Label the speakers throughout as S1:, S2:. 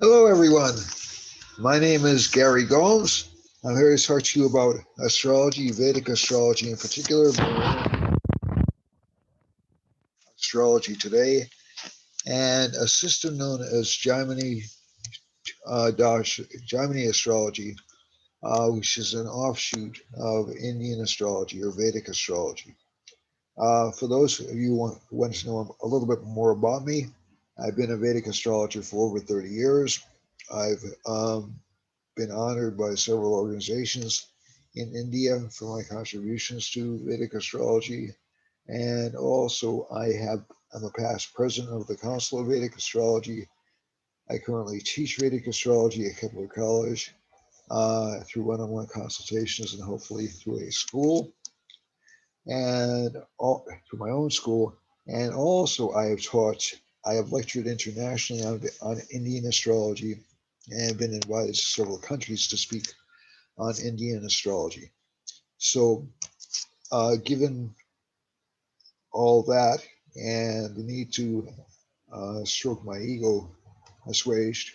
S1: Hello, everyone. My name is Gary Gomes. I'm here to talk to you about astrology, Vedic astrology in particular, astrology today, and a system known as Jaimini astrology, which is an offshoot of Indian astrology or Vedic astrology. For those of you who want to know a little bit more about me, I've been a Vedic astrologer for over 30 years. I've been honored by several organizations in India for my contributions to Vedic astrology. And also, I'm a past president of the Council of Vedic Astrology. I currently teach Vedic astrology at Kepler College through one-on-one consultations and hopefully through a school and through my own school. And also, I have lectured internationally on Indian astrology and been invited to several countries to speak on Indian astrology. So, given all that and the need to stroke my ego assuaged,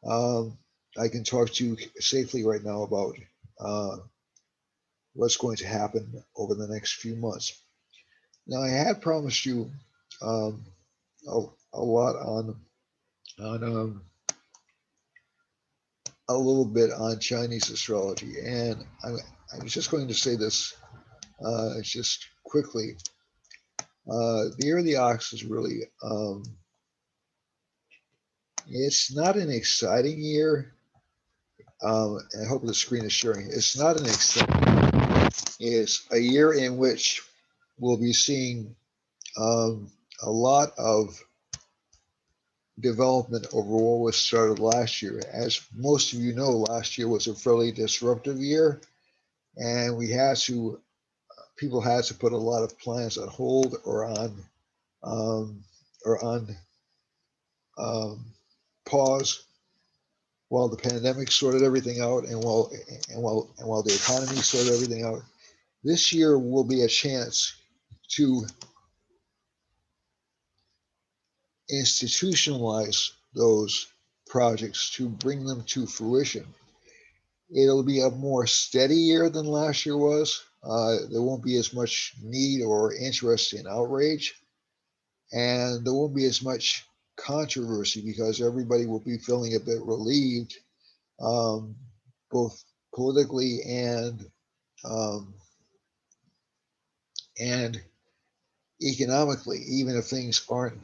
S1: um, I can talk to you safely right now about uh, what's going to happen over the next few months. Now, I had promised you um, a, a lot on a little bit on Chinese astrology, and I'm just going to say this just quickly. The year of the ox is really it's not an exciting year. I hope the screen is sharing. It's not an exciting. It's a year in which we'll be seeing a lot of development over what was started last year. As most of you know, last year was a fairly disruptive year, and we had to people had to put a lot of plans on hold um, or on um, pause while the pandemic sorted everything out and while the economy sorted everything out. This year will be a chance to institutionalize those projects to bring them to fruition. It'll be a more steady year than last year was. There won't be as much need or interest in outrage, and there won't be as much controversy because everybody will be feeling a bit relieved, um, both politically um, and economically, even if things aren't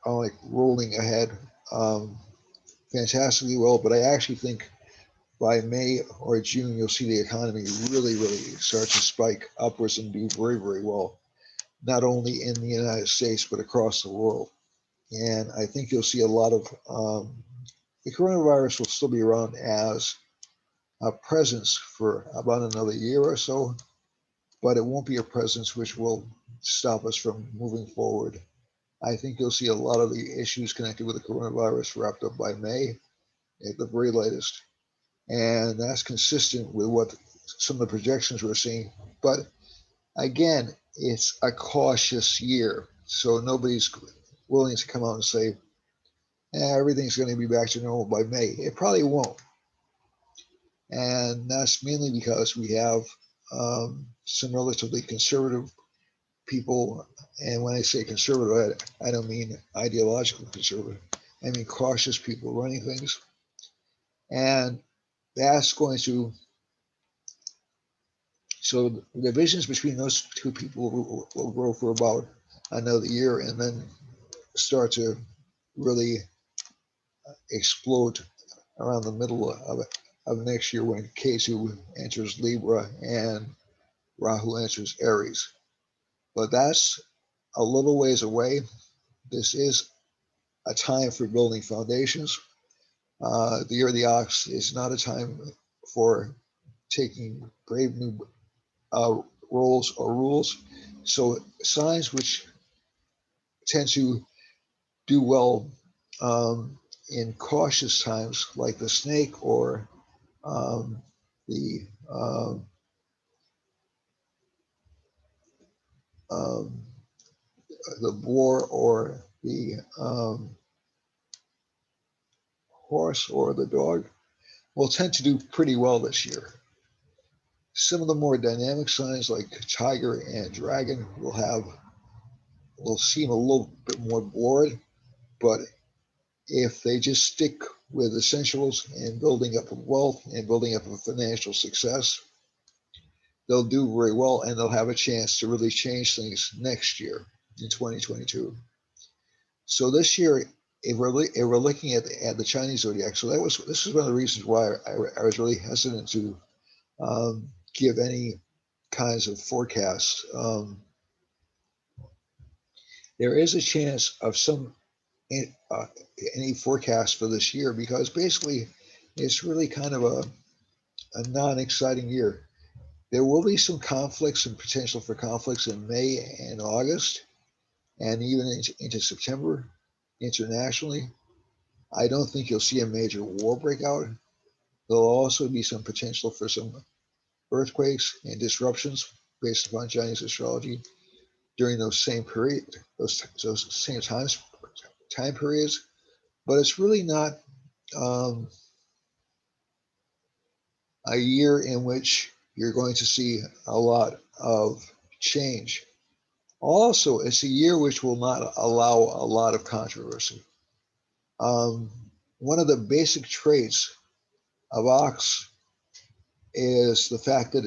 S1: like rolling ahead fantastically well. But I actually think by May or June, you'll see the economy really start to spike upwards and do very well, not only in the United States but across the world. And I think you'll see a lot of the coronavirus will still be around as a presence for about another year or so, but it won't be a presence which will stop us from moving forward. I think you'll see a lot of the issues connected with the coronavirus wrapped up by May at the very latest. And that's consistent with what some of the projections we're seeing. But again, it's a cautious year. So nobody's willing to come out and say, everything's going to be back to normal by May. It probably won't. And that's mainly because we have some relatively conservative people. And when I say conservative, I don't mean ideological conservative. I mean cautious people running things. And that's going to, so the divisions between those two people will grow for about another year and then start to really explode around the middle of next year when Ketu enters Libra and Rahu enters Aries. But that's a little ways away. This is a time for building foundations. The year of the ox is not a time for taking brave new uh, roles or rules. So signs which tend to do well in cautious times, like the snake or um, the um, um, the boar or the horse or the dog will tend to do pretty well this year. Some of the more dynamic signs like tiger and dragon will seem a little bit more bored, but if they just stick with essentials and building up wealth and building up a financial success, they'll do very well and they'll have a chance to really change things next year in 2022. So this year, if we're looking at the Chinese zodiac, so this is one of the reasons why I was really hesitant to give any kinds of forecasts. There is a chance of any forecast for this year because basically it's really kind of a non-exciting year. There will be some conflicts and potential for conflicts in May and August, and even into September internationally. I don't think you'll see a major war break out. There'll also be some potential for some earthquakes and disruptions based upon Chinese astrology during those same same time periods. But it's really not a year in which you're going to see a lot of change. Also, it's a year which will not allow a lot of controversy. One of the basic traits of ox is the fact that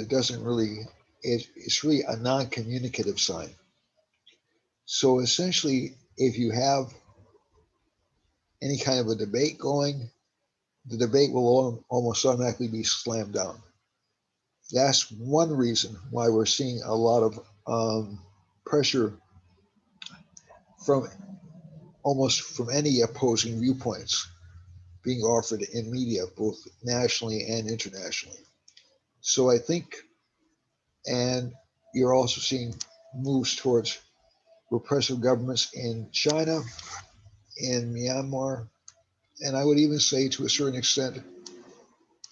S1: it's really a non-communicative sign. So essentially, if you have any kind of a debate going, the debate will almost automatically be slammed down. That's one reason why we're seeing a lot of pressure from any opposing viewpoints being offered in media, both nationally and internationally. So I think, and you're also seeing moves towards repressive governments in China, in Myanmar, and I would even say to a certain extent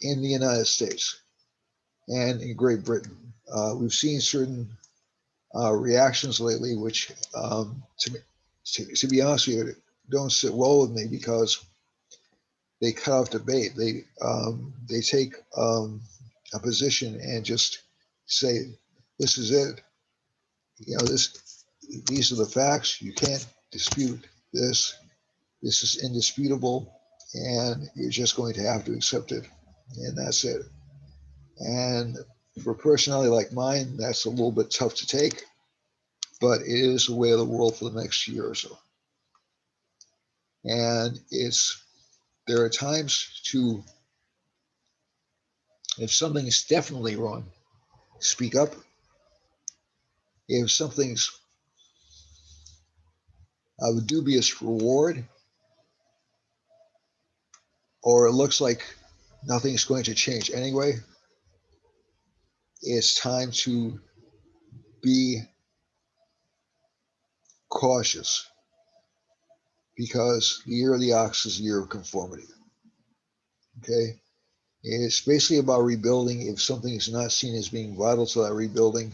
S1: in the United States and in Great Britain. We've seen certain reactions lately, which, to be honest with you, don't sit well with me because they cut off debate. They take a position and just say, "This is it. You know, these are the facts. You can't dispute this. This is indisputable, and you're just going to have to accept it, and that's it." And for a personality like mine, that's a little bit tough to take, but it is the way of the world for the next year or so. And there are times to, if something is definitely wrong, speak up. If something's of a dubious reward, or it looks like nothing's going to change anyway, it's time to be cautious because the year of the ox is the year of conformity. Okay? It's basically about rebuilding. If something is not seen as being vital to that rebuilding,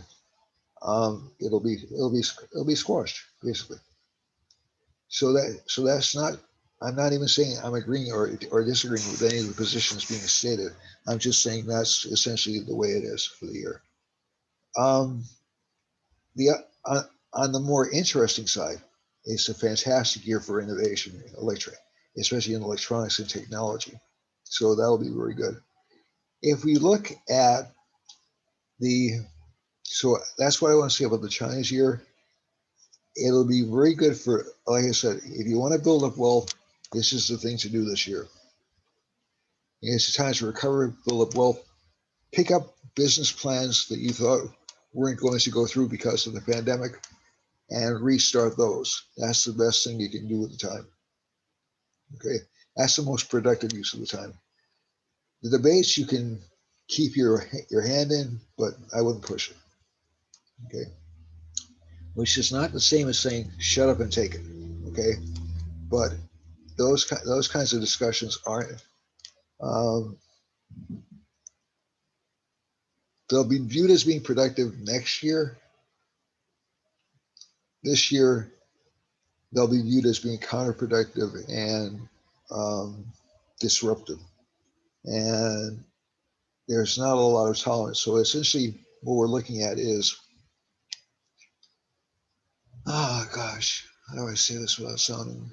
S1: it'll be squashed basically. So that's not. I'm not even saying I'm agreeing or disagreeing with any of the positions being stated. I'm just saying that's essentially the way it is for the year. Um, the on the more interesting side, it's a fantastic year for innovation, especially in electronics and technology. So that'll be very good. If we look at so that's what I want to say about the Chinese year. It'll be very good for, like I said, if you want to build up wealth, this is the thing to do this year. It's a time to recover, build up wealth, pick up business plans that you thought weren't going to go through because of the pandemic, and restart those. That's the best thing you can do at the time. Okay, that's the most productive use of the time. The debates you can keep your hand in, but I wouldn't push it. Okay, which is not the same as saying shut up and take it. Okay, but those kinds of discussions aren't. They'll be viewed as being productive next year. This year, they'll be viewed as being counterproductive and disruptive, and there's not a lot of tolerance. So essentially, what we're looking at is, oh gosh, how do I say this without sounding?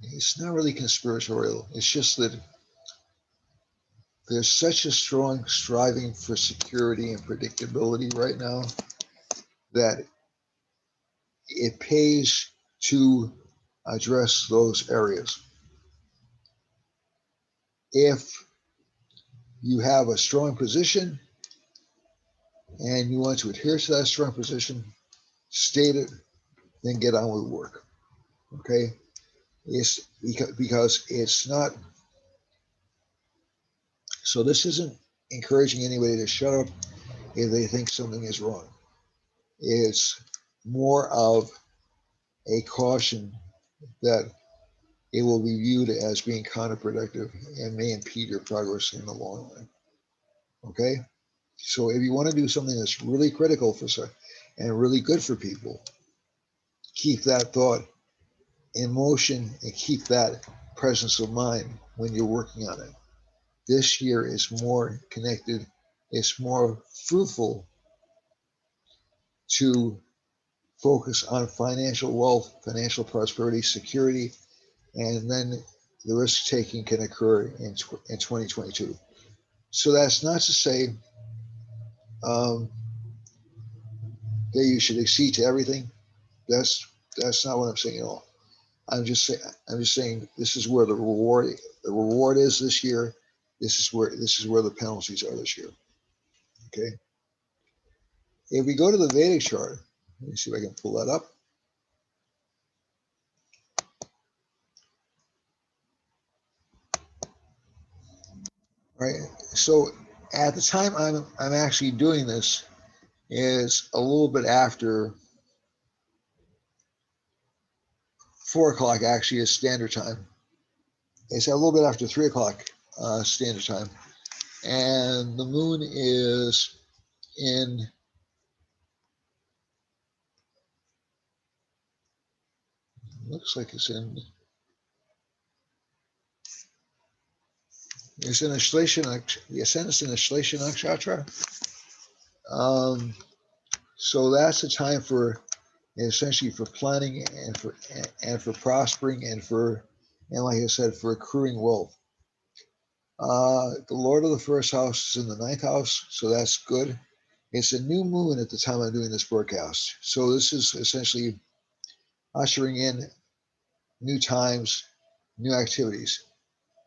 S1: It's not really conspiratorial. It's just that there's such a strong striving for security and predictability right now that it pays to address those areas. If you have a strong position and you want to adhere to that strong position, state it, then get on with work. Okay? It's because it's not, so this isn't encouraging anybody to shut up if they think something is wrong. It's more of a caution that it will be viewed as being counterproductive and may impede your progress in the long run. Okay? So if you want to do something that's really critical for and really good for people, keep that thought in motion and keep that presence of mind when you're working on it. This year is more connected, it's more fruitful to focus on financial wealth, financial prosperity, security, and then the risk taking can occur in 2022. So that's not to say um, that you should accede to everything. That's not what I'm saying at all. I'm just saying this is where the reward is this year. This is where the penalties are this year. Okay. If we go to the Vedic chart, let me see if I can pull that up. All right. So at the time I'm actually doing this is a little bit after 4 o'clock actually is standard time. It's a little bit after 3 o'clock standard time, and the moon is in. Looks like it's in. It's in the ascendant's in the Shlesha Nakshatra. So that's the time for essentially for planning and for prospering and like I said, for accruing wealth. The Lord of the first house is in the ninth house, so that's good. It's a new moon at the time I'm doing this broadcast. So this is essentially ushering in new times, new activities.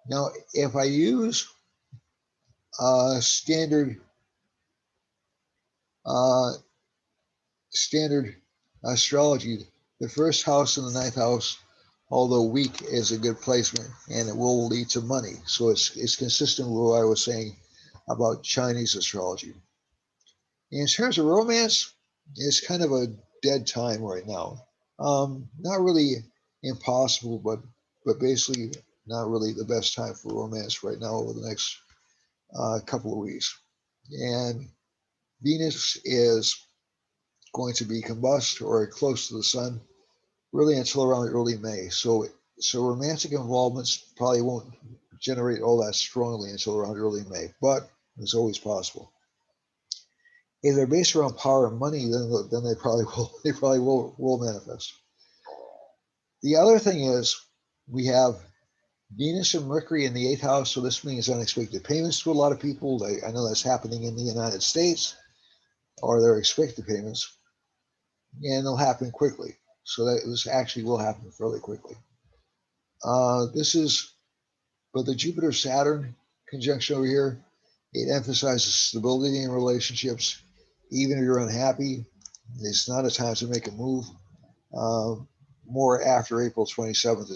S1: Now, if I use standard uh, standard astrology, the first house and the ninth house, although weak, is a good placement, and it will lead to money. So it's consistent with what I was saying about Chinese astrology. In terms of romance, it's kind of a dead time right now. Not really impossible, but basically not really the best time for romance right now over the next couple of weeks. And Venus is going to be combust or close to the sun really until around early May. So romantic involvements probably won't generate all that strongly until around early May, but it's always possible. If they're based around power and money, then they probably will manifest. The other thing is we have Venus and Mercury in the eighth house, so this means unexpected payments to a lot of people. I know that's happening in the United States, or they're expected payments, and they'll happen quickly. So that this actually will happen fairly quickly. But the Jupiter-Saturn conjunction over here, it emphasizes stability in relationships. Even if you're unhappy, it's not a time to make a move. More after April 27th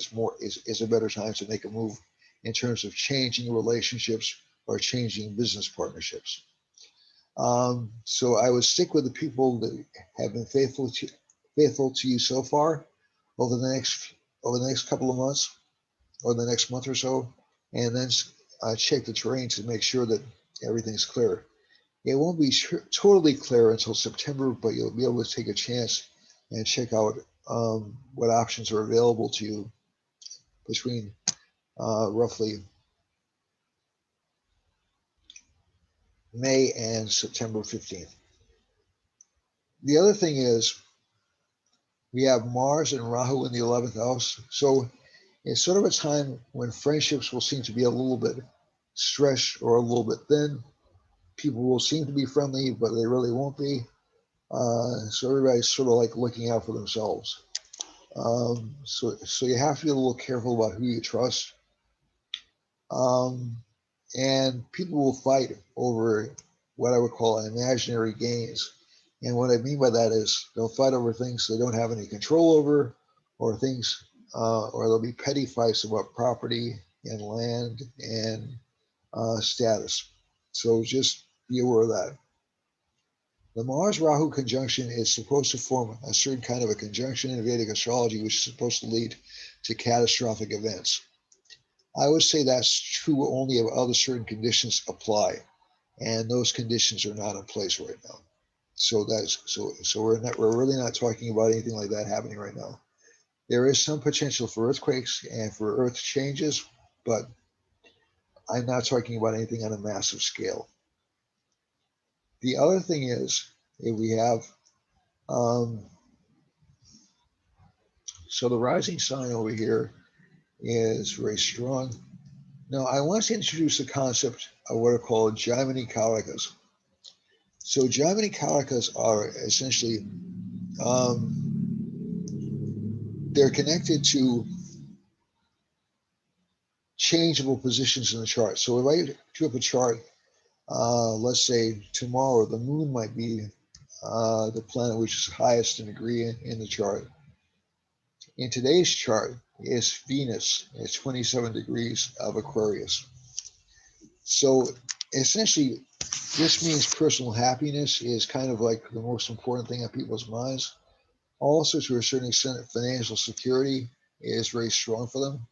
S1: is a better time to make a move in terms of changing relationships or changing business partnerships. So I would stick with the people that have been faithful to you so far over the next couple of months or the next month or so, and then check the terrain to make sure that everything's clear. It won't be totally clear until September, but you'll be able to take a chance and check out what options are available to you between roughly May and September 15th. The other thing is we have Mars and Rahu in the 11th house. So it's sort of a time when friendships will seem to be a little bit stretched or a little bit thin. People will seem to be friendly, but they really won't be. So everybody's sort of like looking out for themselves. So you have to be a little careful about who you trust. Um, and people will fight over what I would call imaginary gains. And what I mean by that is they'll fight over things they don't have any control over, or things, or there'll be petty fights about property and land and status. So just be aware of that. The Mars Rahu conjunction is supposed to form a certain kind of a conjunction in Vedic astrology, which is supposed to lead to catastrophic events. I would say that's true only if other certain conditions apply, and those conditions are not in place right now. So we're really not talking about anything like that happening right now. There is some potential for earthquakes and for earth changes, but I'm not talking about anything on a massive scale. The other thing is if we have so the rising sign over here is very strong. Now I want to introduce the concept of what are called Jaimini Kalakas. So Jaimini Kalakas are essentially they're connected to changeable positions in the chart. So if I do up a chart, let's say tomorrow the moon might be the planet which is highest in degree in the chart. In today's chart is Venus at 27 degrees of Aquarius. So essentially, this means personal happiness is kind of like the most important thing on people's minds. Also, to a certain extent, financial security is very strong for them.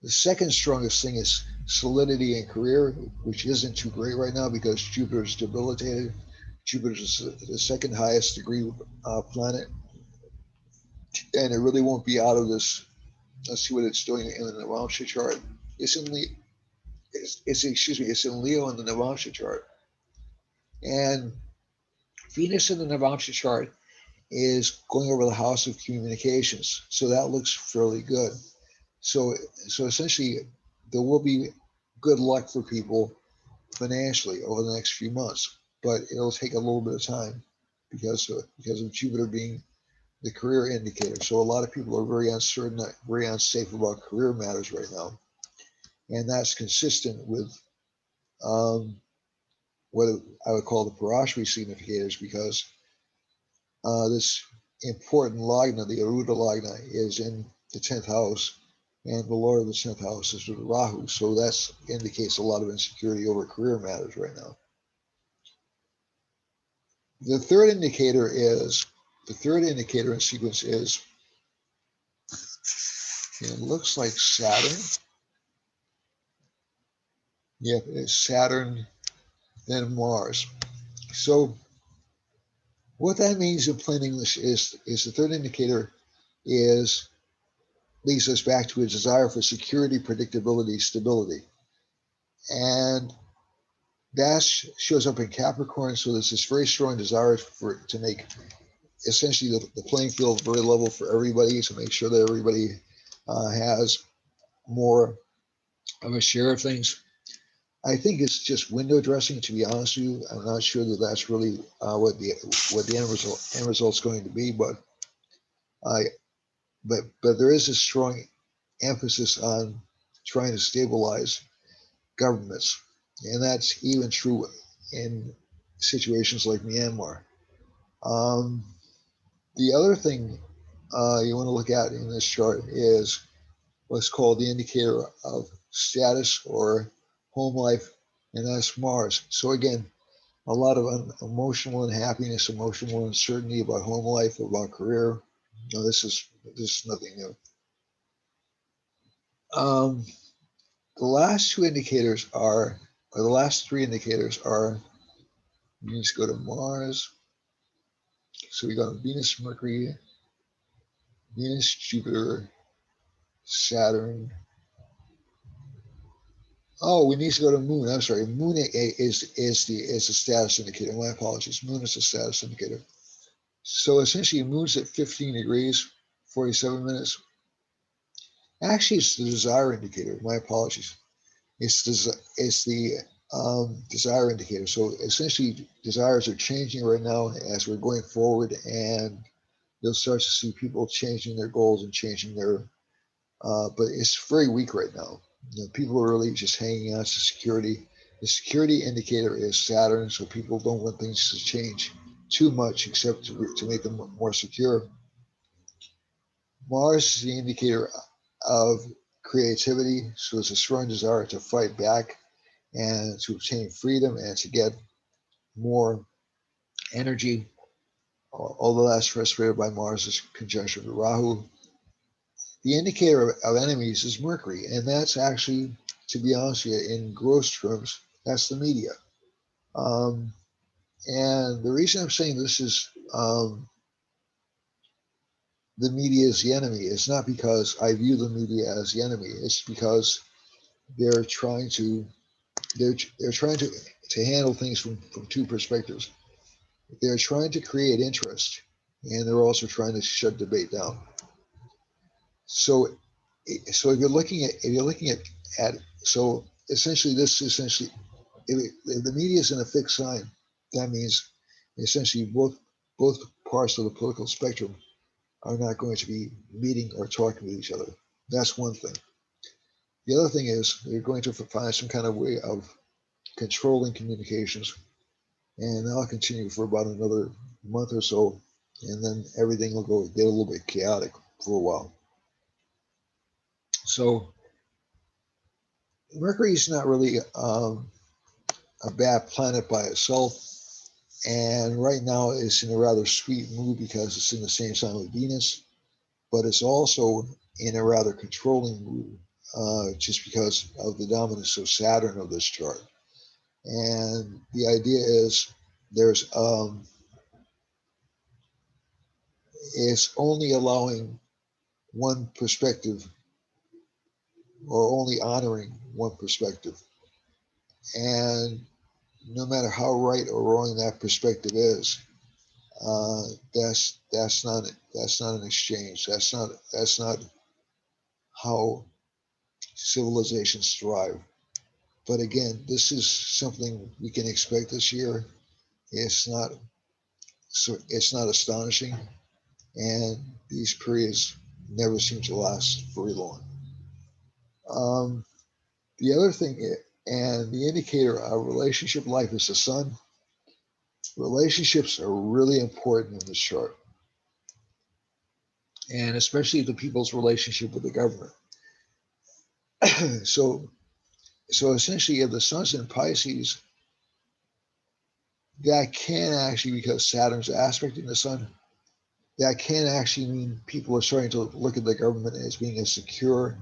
S1: The second strongest thing is solidity in career, which isn't too great right now because Jupiter is debilitated. Jupiter is the second highest degree planet, and it really won't be out of this. Let's see what it's doing in the Navamsha chart. It's in Leo. It's in Leo in the Navamsha chart, and Venus in the Navamsha chart is going over the house of communications, so that looks fairly good. So essentially, there will be good luck for people financially over the next few months, but it'll take a little bit of time because of Jupiter being the career indicator. So a lot of people are very uncertain, very unsafe about career matters right now, and that's consistent with what I would call the Parashvi significators because this important lagna, the Aruda lagna, is in the 10th house, and the Lord of the 10th house is with Rahu. So that indicates a lot of insecurity over career matters right now. The third indicator in sequence is, it looks like Saturn. Yep, it's Saturn, then Mars. So what that means in plain English is the third indicator is leads us back to a desire for security, predictability, stability. And that shows up in Capricorn. So there's this very strong desire to make essentially the playing field very level for everybody, to make sure that everybody has more of a share of things. I think it's just window dressing, to be honest with you. I'm not sure that that's really what the end result's going to be, but I but there is a strong emphasis on trying to stabilize governments, and that's even true in situations like Myanmar. Um, the other thing you want to look at in this chart is what's called the indicator of status or home life, and that's Mars. So again, a lot of emotional unhappiness, emotional uncertainty about home life, about career. No, this is nothing new. Um, the last two indicators are, or the last three indicators are, you just go to Mars. So we got Venus, Mercury, Venus, Jupiter, Saturn. Oh, we need to go to Moon. I'm sorry. Moon is the status indicator. My apologies. Moon is the status indicator. So essentially, Moon's at 15 degrees, 47 minutes. Actually, it's the desire indicator. My apologies. It's the desire indicator. So essentially, desires are changing right now as we're going forward, and you'll start to see people changing their goals and changing their. But it's very weak right now. People are really just hanging on to security. The security indicator is Saturn, so people don't want things to change too much, except to make them more secure. Mars is the indicator of creativity, so there's a strong desire to fight back and to obtain freedom and to get more energy. Although that's frustrated by Mars' conjunction with Rahu. The indicator of enemies is Mercury, and that's actually, to be honest with you, in gross terms, that's the media. Um, and the reason I'm saying this is the media is the enemy is not because I view the media as the enemy. It's because they're trying to they're trying to handle things from two perspectives. They're trying to create interest, and they're also trying to shut debate down. So, so if you're looking at so essentially this essentially if the media is in a fixed sign, that means essentially both parts of the political spectrum are not going to be meeting or talking with each other. That's one thing. The other thing is they're going to find some kind of way of controlling communications, and that'll continue for about another month or so, and then everything will get a little bit chaotic for a while. So Mercury's not really a bad planet by itself, and right now it's in a rather sweet mood because it's in the same sign with Venus, but it's also in a rather controlling mood just because of the dominance of Saturn of this chart. And the idea is there's it's only allowing one perspective or only honoring one perspective. And no matter how right or wrong that perspective is, uh, that's not an exchange. That's not how civilizations thrive. But again, this is something we can expect this year. It's not it's not astonishing, and these periods never seem to last very long. Um, the other thing, and the indicator of relationship life is the sun. Relationships are really important in this chart, and especially the people's relationship with the government. so, so essentially, if the sun's in Pisces, that can actually, because Saturn's aspecting the sun, that can actually mean people are starting to look at the government as being a secure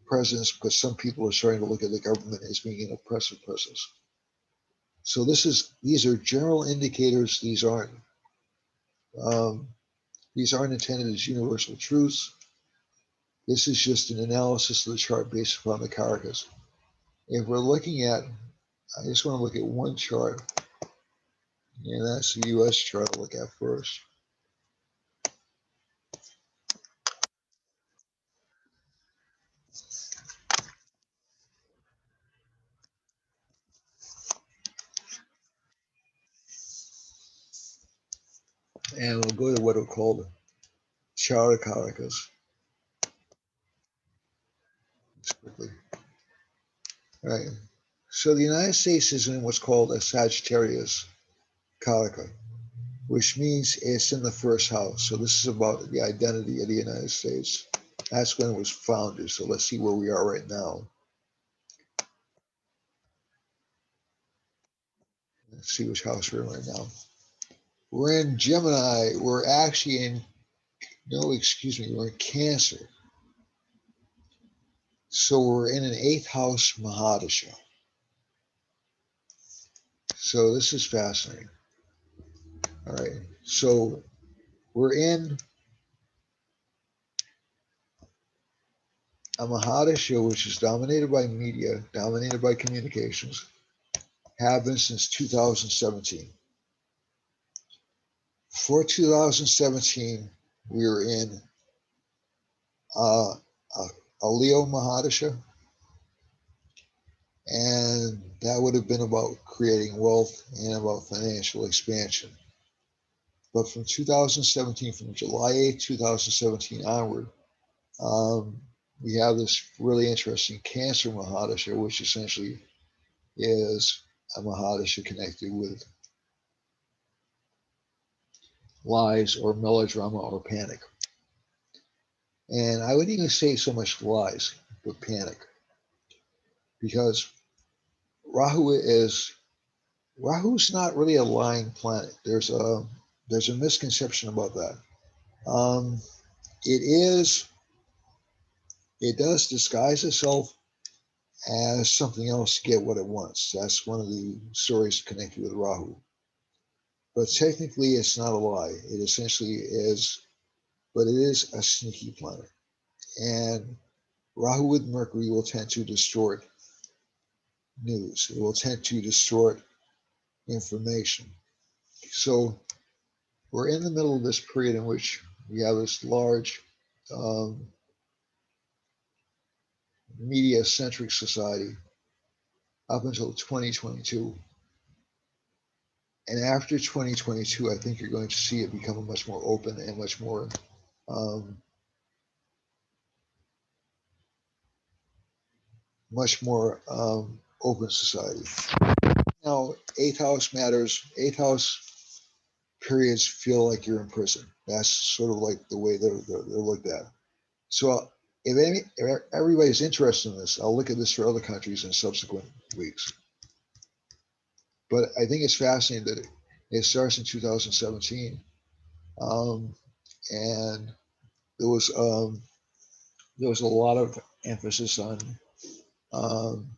S1: presence, because some people are starting to look at the government as being an oppressive presence. So these are general indicators. Um, these aren't intended as universal truths. This is just an analysis of the chart based upon the karakas. If we're looking at, I just want to look at one chart, and that's the U.S. chart to look at first. And we'll go to what are called chart karakas quickly. All right. So the United States is in what's called a Sagittarius karaka, which means it's in the first house. So this is about the identity of the United States. That's when it was founded. So let's see where we are right now. Let's see which house we're in right now. We're in Gemini. We're actually in, no, excuse me, we're in Cancer. So we're in an eighth house Mahadasha. So this is fascinating. All right. So we're in a Mahadasha, which is dominated by media, dominated by communications, have been since 2017. For 2017, we were in uh, a Leo Mahadasha, and that would have been about creating wealth and about financial expansion. But from 2017, from July 8th, 2017 onward, um, we have this really interesting Cancer Mahadasha, which essentially is a Mahadasha connected with lies or melodrama or panic. And I wouldn't even say so much lies, but panic. Because Rahu's not really a lying planet. There's a misconception about that. Um, it is it does disguise itself as something else to get what it wants. That's one of the stories connected with Rahu. But technically, it's not a lie. It essentially is, but it is a sneaky planet. And Rahu with Mercury will tend to distort news. It will tend to distort information. So we're in the middle of this period in which we have this large um, media-centric society up until 2022. And after 2022, I think you're going to see it become a much more open and um, much more open society. Now, eighth house matters. Eighth house periods feel like you're in prison. That's sort of like the way they're looked at. So if everybody's interested in this, I'll look at this for other countries in subsequent weeks. But I think it's fascinating that it starts in 2017, um, and there was um, there was a lot of emphasis on um,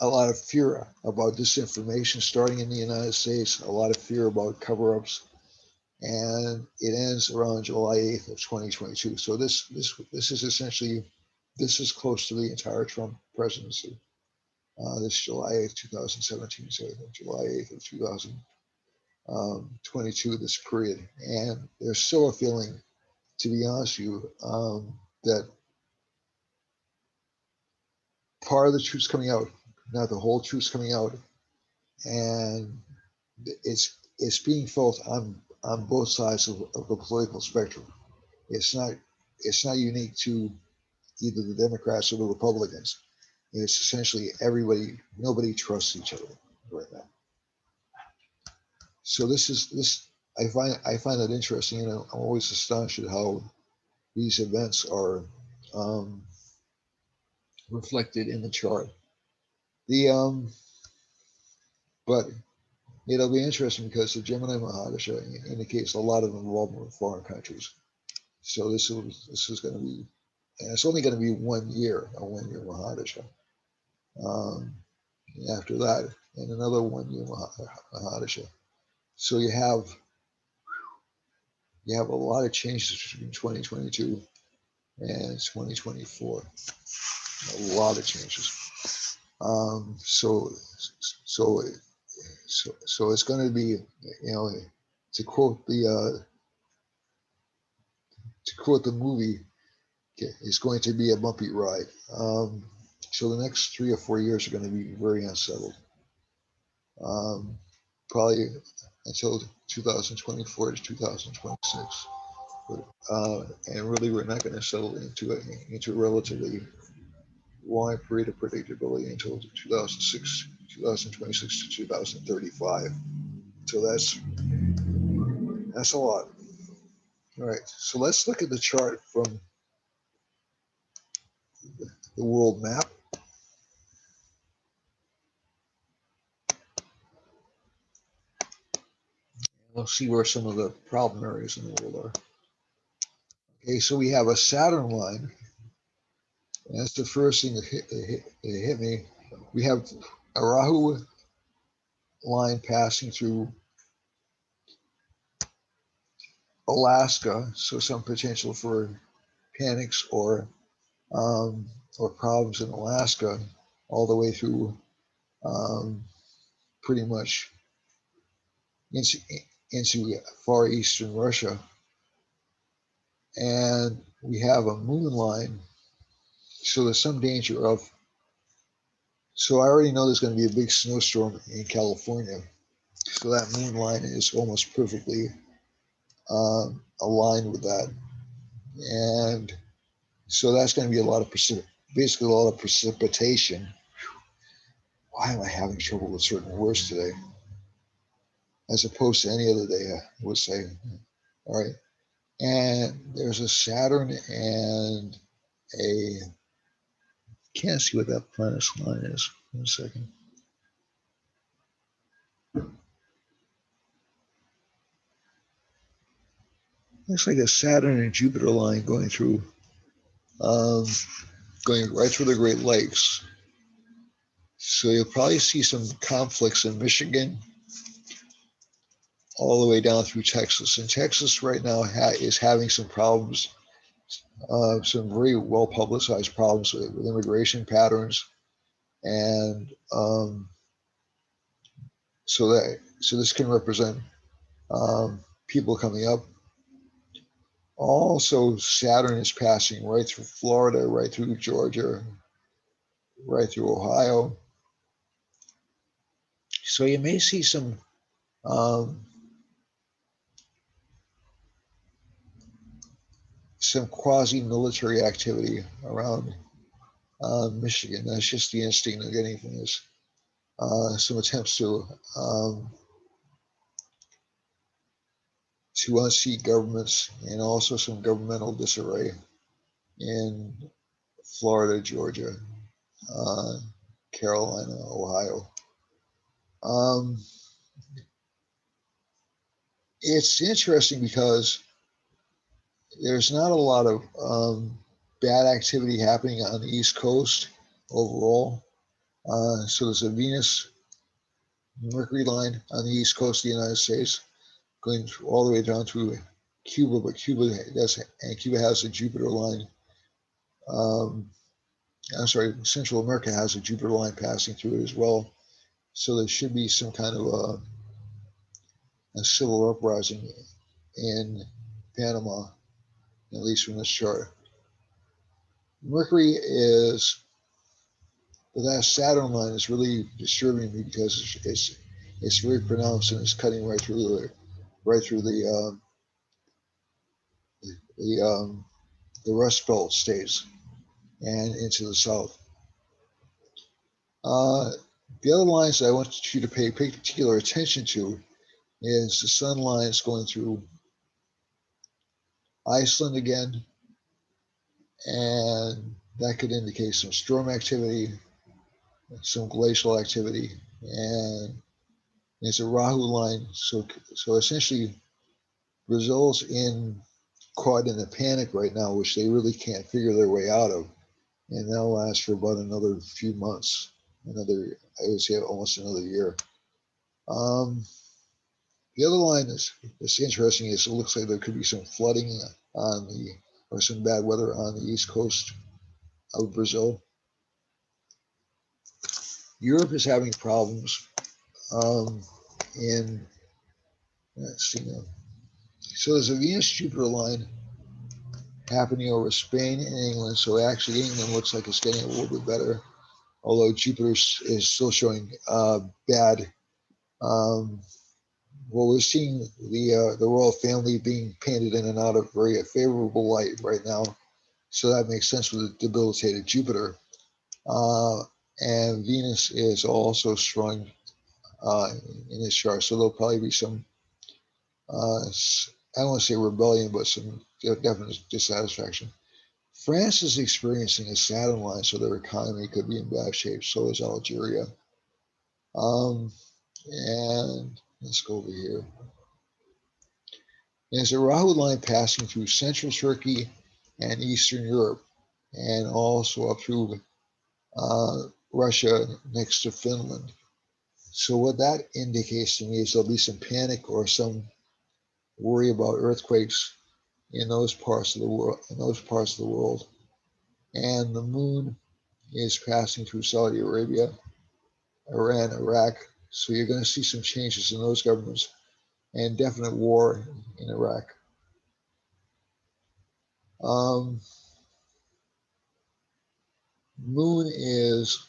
S1: a lot of fear about disinformation starting in the United States, a lot of fear about cover-ups, and it ends around July 8th of 2022. So this is essentially this is close to the entire Trump presidency. This July 8th, 2017, so July 8th of 2022, this period. And there's still a feeling, to be honest with you, that part of the truth's coming out, not the whole truth's coming out, and it's being felt on both sides of the political spectrum. It's not it's not unique to either the Democrats or the Republicans. It's essentially everybody. Nobody trusts each other right now. So this. I find that interesting, and I'm always astonished at how these events are um, reflected in the chart. The but it'll be interesting because the Gemini Mahadasha indicates a lot of involvement with foreign countries. So this is going to be, and it's only going to be 1 year, a 1 year Mahadasha. Um, after that, and another 1 year Mahadasha. So you have a lot of changes between 2022 and 2024. A lot of changes. Um, so so so it's going to be, you know, to quote the movie, it's going to be a bumpy ride. So the next 3 or 4 years are going to be very unsettled. Um, Probably until 2024 to 2026. But, and really, we're not going to settle into a relatively long period of predictability until 2026 to 2035. So that's a lot. All right. So let's look at the chart from the world map. We'll see where some of the problem areas in the world are. Okay, so we have a Saturn line. And that's the first thing that hit me. We have a Rahu line passing through Alaska, so some potential for panics or problems in Alaska, all the way through pretty much into, into far eastern Russia. And we have a moon line, so there's some danger of. So I already know there's going to be a big snowstorm in California. So that moon line is almost perfectly aligned with that. And so that's going to be a lot of basically a lot of precipitation. Why am I having trouble with certain words today? As opposed to any other day, I would say. All right. And there's a Saturn and a, can't see what that planet's line is. 1 second. Looks like a Saturn and Jupiter line going through, going right through the Great Lakes. So you'll probably see some conflicts in Michigan, all the way down through Texas. And Texas right now is having some problems, some very well publicized problems with immigration patterns, and so this can represent people coming up. Also, Saturn is passing right through Florida, right through Georgia, right through Ohio. So you may see some quasi-military activity around Michigan. That's just the instinct of getting from this. Some attempts to unseat governments, and also some governmental disarray in Florida, Georgia, Carolina, Ohio. It's interesting because there's not a lot of bad activity happening on the East Coast overall. So there's a Venus Mercury line on the East Coast of the United States, going all the way down through Cuba, but Cuba has a Jupiter line. I'm sorry, Central America has a Jupiter line passing through it as well. So there should be some kind of a civil uprising in Panama, at least from this chart. Mercury is, that Saturn line is really disturbing me because it's very pronounced, and it's cutting right through the Rust Belt states and into the south. The other lines that I want you to pay particular attention to is the sun lines going through Iceland again, and that could indicate some storm activity, some glacial activity, and there's a Rahu line. So essentially, Brazil's caught in a panic right now, which they really can't figure their way out of, and that'll last for about another few months, I would say almost another year. The other line that's interesting is it looks like there could be some flooding or some bad weather on the east coast of Brazil. Europe is having problems let's see now. So there's a Venus-Jupiter line happening over Spain and England. So actually England looks like it's getting a little bit better, although Jupiter is still showing bad. Well, we're seeing the royal family being painted in and out of very favorable light right now. So that makes sense with the debilitated Jupiter. And Venus is also strong in this chart. So there'll probably be some, I don't want to say rebellion, but some definite dissatisfaction. France is experiencing a Saturn line, so their economy could be in bad shape. So is Algeria. And let's go over here. There's a Rahu line passing through central Turkey and Eastern Europe, and also up through Russia next to Finland. So what that indicates to me is there'll be some panic or some worry about earthquakes in those parts of the world. And the moon is passing through Saudi Arabia, Iran, Iraq. So you're going to see some changes in those governments and definite war in Iraq. Moon is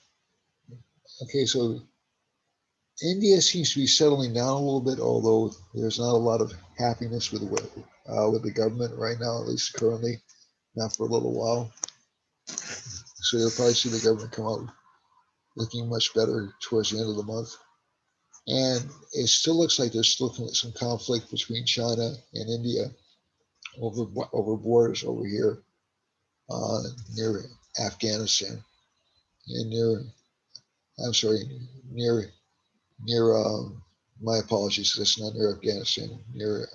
S1: okay. So India seems to be settling down a little bit, although there's not a lot of happiness with the government right now, at least currently, not for a little while. So you'll probably see the government come out looking much better towards the end of the month. And it still looks like there's still some conflict between China and India over borders over here near Afghanistan and near my apologies, that's not near Afghanistan, near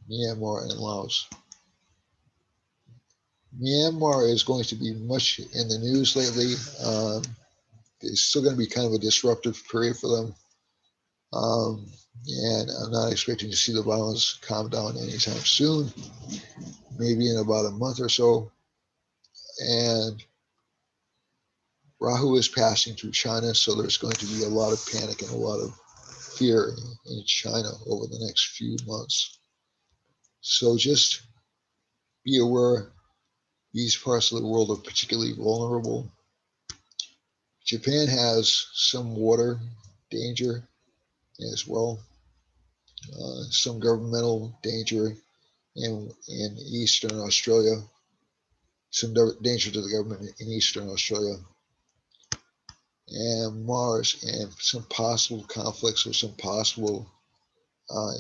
S1: Myanmar and Laos. Myanmar is going to be much in the news lately. It's still going to be kind of a disruptive period for them. And I'm not expecting to see the violence calm down anytime soon, maybe in about a month or so. And Rahu is passing through China, so there's going to be a lot of panic and a lot of fear in China over the next few months. So just be aware these parts of the world are particularly vulnerable. Japan has some water danger as well, some governmental danger in Eastern Australia, some danger to the government in Eastern Australia, and Mars, and some possible conflicts or some possible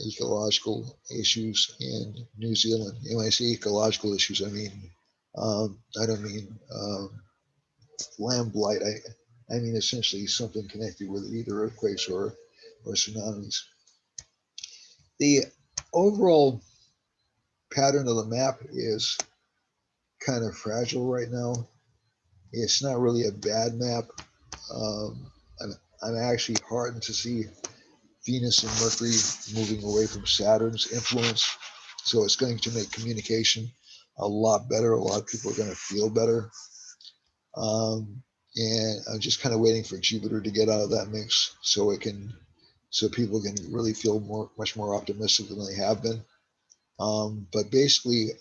S1: ecological issues in New Zealand. And when I say ecological issues, I don't mean land blight. I mean essentially something connected with either earthquakes or tsunamis. The overall pattern of the map is kind of fragile right now. It's not really a bad map. Um, I'm actually heartened to see Venus and Mercury moving away from Saturn's influence. So it's going to make communication a lot better. A lot of people are going to feel better. And I'm just kind of waiting for Jupiter to get out of that mix so people can really feel much more optimistic than they have been. But basically,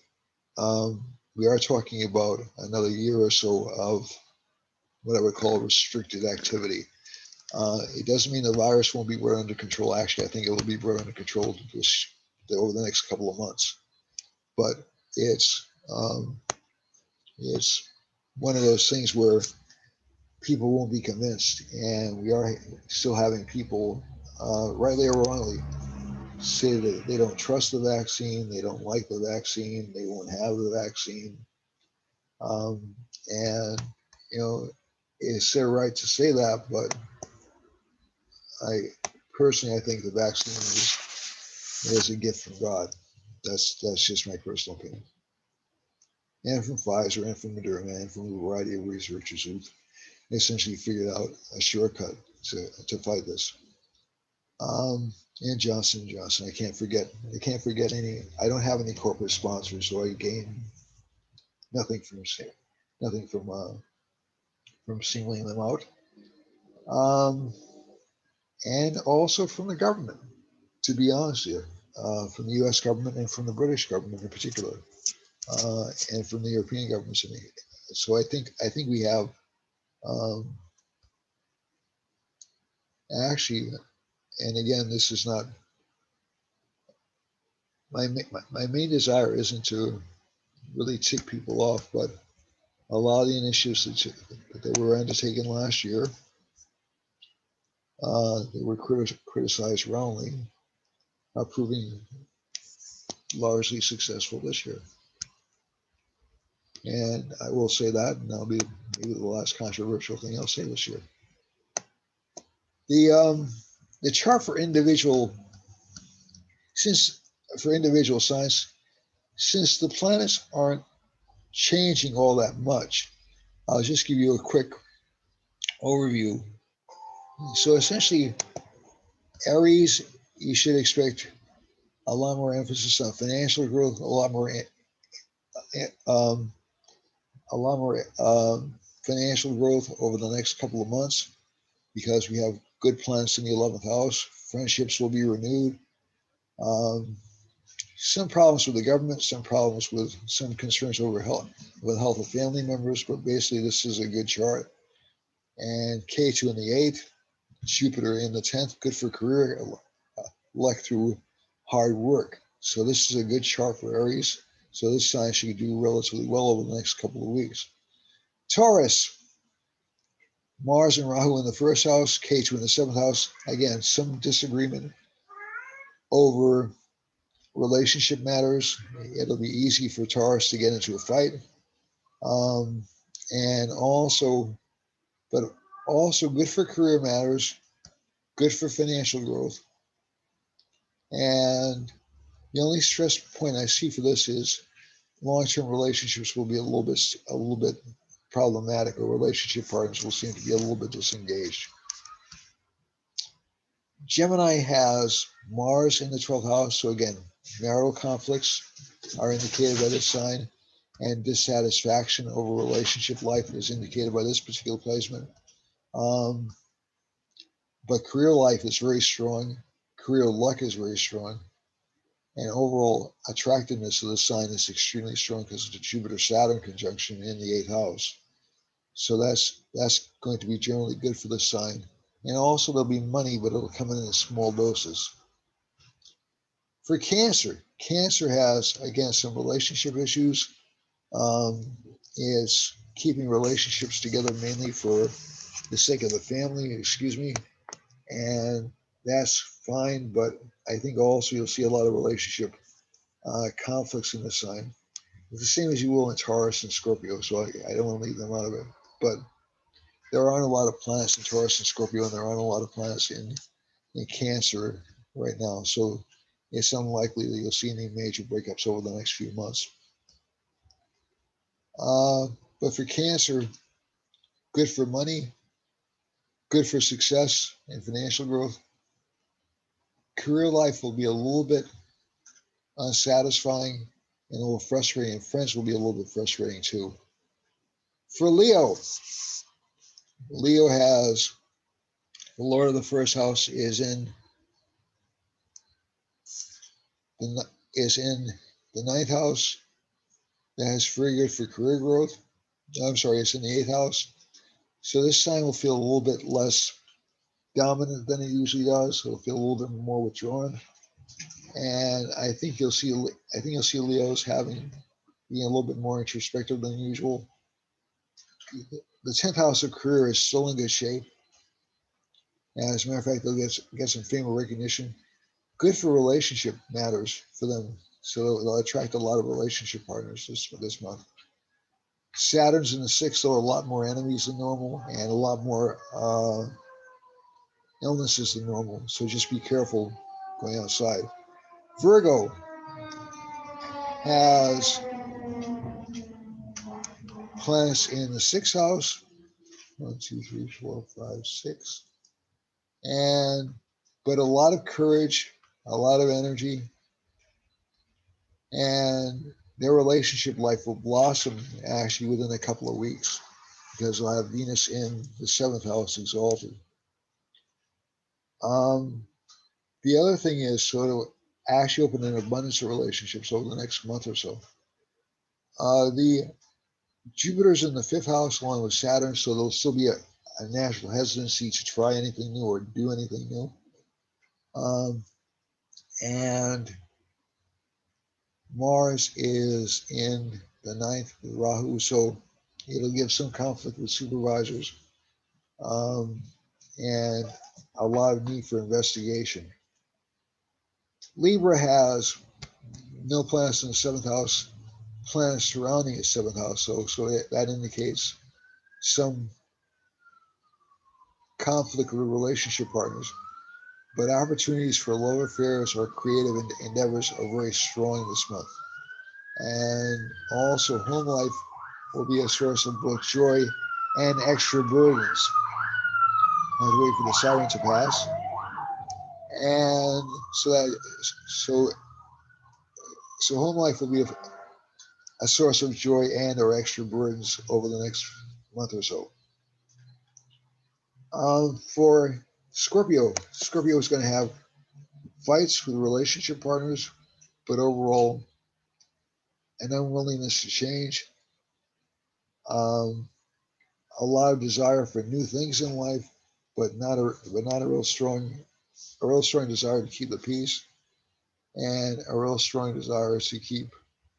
S1: we are talking about another year or so of what I would call restricted activity. It doesn't mean the virus won't be brought under control. Actually, I think it will be brought under control over the next couple of months. But it's one of those things where people won't be convinced, and we are still having people, rightly or wrongly, say that they don't trust the vaccine, they don't like the vaccine, they won't have the vaccine, and it's their right to say that, but I think the vaccine is a gift from God. That's just my personal opinion. And from Pfizer and from Moderna and from a variety of researchers who've essentially figured out a shortcut to fight this. And Johnson & Johnson. I can't forget any. I don't have any corporate sponsors, so I gain nothing from singling them out. And also from the government, to be honest here, from the U.S. government and from the British government in particular, and from the European governments. So I think we have actually, and again, this is not my main desire isn't to really tick people off, but a lot of the initiatives that were undertaken last year, that were criticized roundly, are proving largely successful this year. And I will say that, and that'll be maybe the last controversial thing I'll say this year. The chart for individual signs, since the planets aren't changing all that much, I'll just give you a quick overview. So essentially, Aries, you should expect a lot more emphasis on financial growth, um, a lot more financial growth over the next couple of months because we have good planets in the 11th house. Friendships will be renewed. Um, some problems with the government, some problems with some concerns over health, with health of family members, but basically this is a good chart. And K2 in the 8th, Jupiter in the 10th, good for career, luck through hard work. So this is a good chart for Aries. So this sign should do relatively well over the next couple of weeks. Taurus, Mars and Rahu in the first house, K2 in the 7th house. Again, some disagreement over relationship matters. It'll be easy for Taurus to get into a fight. Um, and also, but also good for career matters, good for financial growth. And the only stress point I see for this is long-term relationships will be a little bit problematic, or relationship partners will seem to be a little bit disengaged. Gemini has Mars in the 12th house, so again, marital conflicts are indicated by this sign, and dissatisfaction over relationship life is indicated by this particular placement. Um, but career life is very strong, career luck is very strong, and overall attractiveness of the sign is extremely strong because of the Jupiter-Saturn conjunction in the 8th house. So that's going to be generally good for the sign. And also there'll be money, but it'll come in small doses. For Cancer, Cancer has, again, some relationship issues. Is keeping relationships together mainly for the sake of the family, and that's fine. But I think also you'll see a lot of relationship conflicts in the sign. It's the same as you will in Taurus and Scorpio, so I don't want to leave them out of it. But there aren't a lot of planets in Taurus and Scorpio, and there aren't a lot of planets in Cancer right now. So it's unlikely that you'll see any major breakups over the next few months. But for Cancer, good for money, good for success and financial growth. Career life will be a little bit unsatisfying and a little frustrating, and friends will be a little bit frustrating too. For Leo, Leo has the Lord of the first house is in the ninth house. That is very good for career growth. I'm sorry, it's in the 8th house. So this sign will feel a little bit less dominant than it usually does. It'll feel a little bit more withdrawn. And I think you'll see Leos being a little bit more introspective than usual. The 10th house of career is still in good shape. And as a matter of fact, they'll get some fame or recognition. Good for relationship matters for them. So they'll attract a lot of relationship partners this month. Saturn's in the 6th, so a lot more enemies than normal and a lot more illnesses than normal. So just be careful going outside. Virgo has planets in the 6th house. 1, 2, 3, 4, 5, 6. But a lot of courage, a lot of energy, and their relationship life will blossom actually within a couple of weeks because they'll have Venus in the 7th house exalted. The other thing is sort of actually open an abundance of relationships over the next month or so. The Jupiter's in the 5th house along with Saturn, so there'll still be a natural hesitancy to try anything new or do anything new. And Mars is in the 9th with Rahu, so it'll give some conflict with supervisors and a lot of need for investigation. Libra has no planets in the 7th house, planets surrounding its 7th house, so that indicates some conflict with relationship partners. But opportunities for love affairs or creative endeavors are very strong this month. And also home life will be a source of both joy and extra burdens. I'll wait for the siren to pass. And so that so so home life will be a source of joy and or extra burdens over the next month or so. For Scorpio, Scorpio is going to have fights with relationship partners, but overall an unwillingness to change, um, a lot of desire for new things in life, but not a real strong desire to keep the peace, and a real strong desire to keep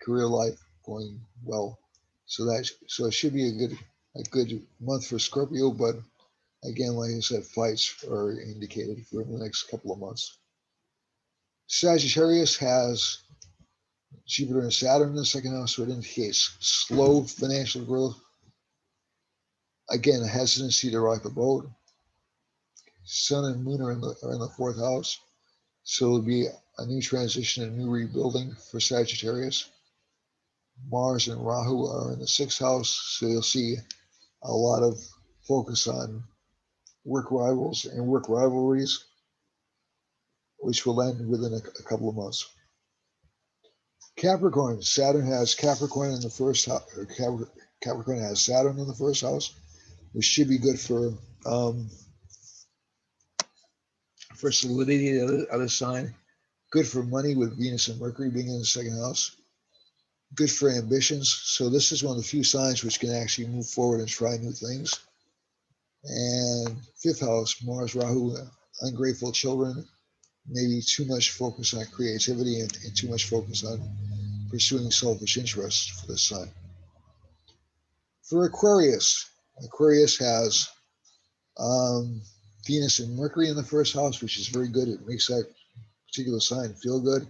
S1: career life going well. So it should be a good month for Scorpio, but again, like I said, fights are indicated for the next couple of months. Sagittarius has Jupiter and Saturn in the second house, so it indicates slow financial growth. Again, a hesitancy to rock the boat. Sun and Moon are in the fourth house, so it'll be a new transition, a new rebuilding for Sagittarius. Mars and Rahu are in the sixth house, so you'll see a lot of focus on work rivals and work rivalries, which will end within a couple of months. Capricorn, Saturn has Capricorn in the first house. Capricorn has Saturn in the first house, which should be good for solidity of the sign. Good for money with Venus and Mercury being in the second house. Good for ambitions. So this is one of the few signs which can actually move forward and try new things. And fifth house, Mars, Rahu, ungrateful children, maybe too much focus on creativity and too much focus on pursuing selfish interests for this sign. For Aquarius, Aquarius has um, Venus and Mercury in the first house, which is very good. It makes that particular sign feel good.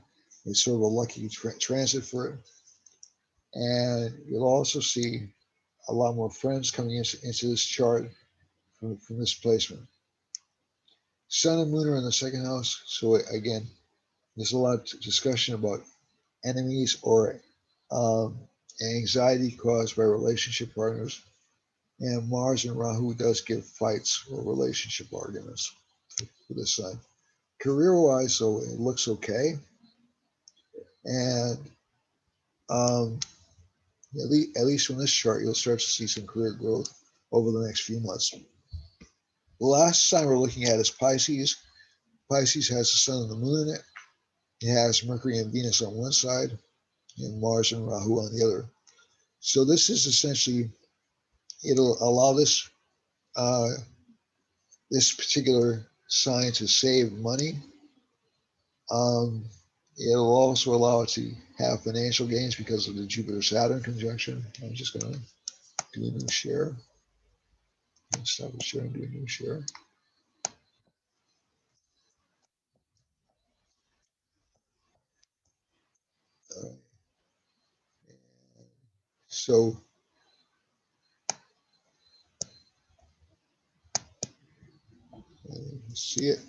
S1: It's sort of a lucky transit for it. And you'll also see a lot more friends coming into this chart from this placement. Sun and Moon are in the second house, so again, there's a lot of discussion about enemies or um, anxiety caused by relationship partners. And Mars and Rahu does give fights or relationship arguments for this sign. Career-wise, so it looks okay, and um, at least from this chart, you'll start to see some career growth over the next few months. The last sign we're looking at is Pisces. Pisces has the Sun and the Moon in it. It has Mercury and Venus on one side, and Mars and Rahu on the other. So this is essentially, it'll allow uh, this particular sign to save money. Um, it'll also allow it to have financial gains because of the Jupiter-Saturn conjunction. I'm just going to do a new share. Stop the share and do a new share. Uh, so see it.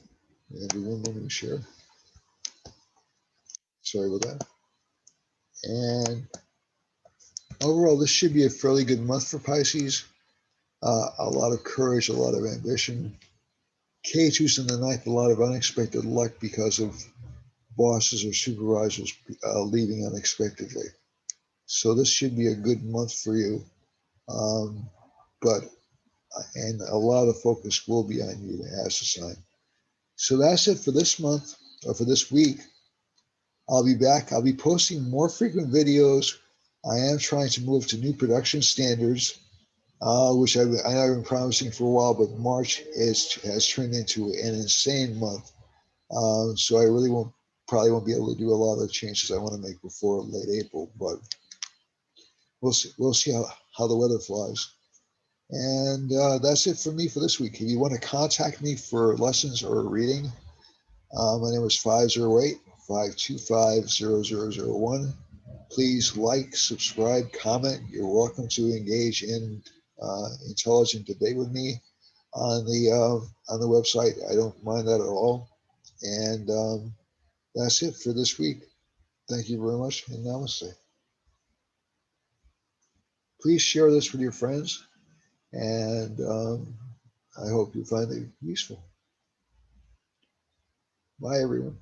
S1: And do one more new share. Sorry about that. And overall, this should be a fairly good month for Pisces. A lot of courage, a lot of ambition. K2's in the ninth, a lot of unexpected luck because of bosses or supervisors leaving unexpectedly. So this should be a good month for you. Um, but and a lot of focus will be on you as a sign. So that's it for this month or for this week. I'll be back. I'll be posting more frequent videos. I am trying to move to new production standards, which I've been promising for a while, but March has turned into an insane month. So I really probably won't be able to do a lot of the changes I want to make before late April, but we'll see. We'll see how the weather flies. And that's it for me for this week. If you want to contact me for lessons or reading, my number is 508-525-0001. Please like, subscribe, comment. You're welcome to engage in intelligent debate with me on the website. I don't mind that at all. And that's it for this week. Thank you very much, and namaste. Please share this with your friends, and I hope you find it useful. Bye, everyone.